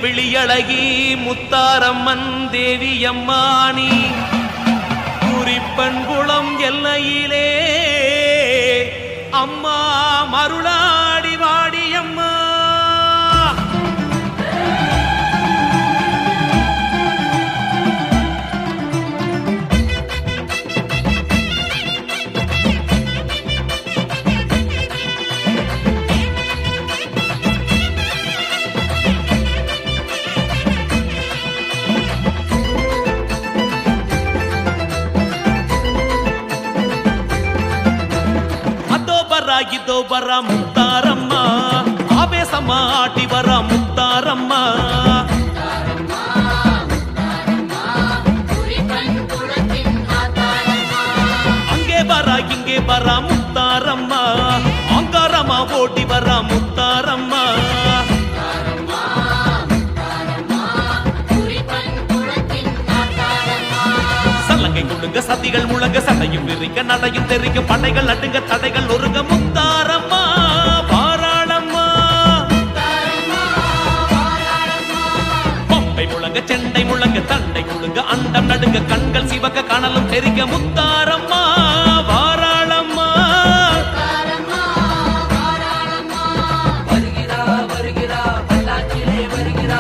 விழியழகி முத்தாரம்மன் தேவி அம்மானி குறிப்பன்குளம் எல்லையிலே அம்மா மருளாடி வாடி அம்மா. இதோ வர முத்தாரம்மா ஆவேசமா ஆட்டி வர முத்தாரம்மா. அங்கே வர இங்கே வர முத்தாரம்மா அங்காரமா ஓட்டி வர முத்தாரம்மா. சல்லங்கை கொடுங்க சதிகள் முழங்க சண்டையும் விரிக்க நடையும் தெரிக்க படைகள் நடுங்க தடைகள் ஒருங்க முத்தாரம்மா பாராளம்மா. பம்பை முழங்க செண்டை முழங்க தண்டை முழுங்க அண்டம் நடுங்க கண்கள் சிவக்க கனலும் தெரிக்க முத்தாரம்மா பாராளம்மா. வருகிறா வருகிறா பல்லாக்கிலே வருகிறா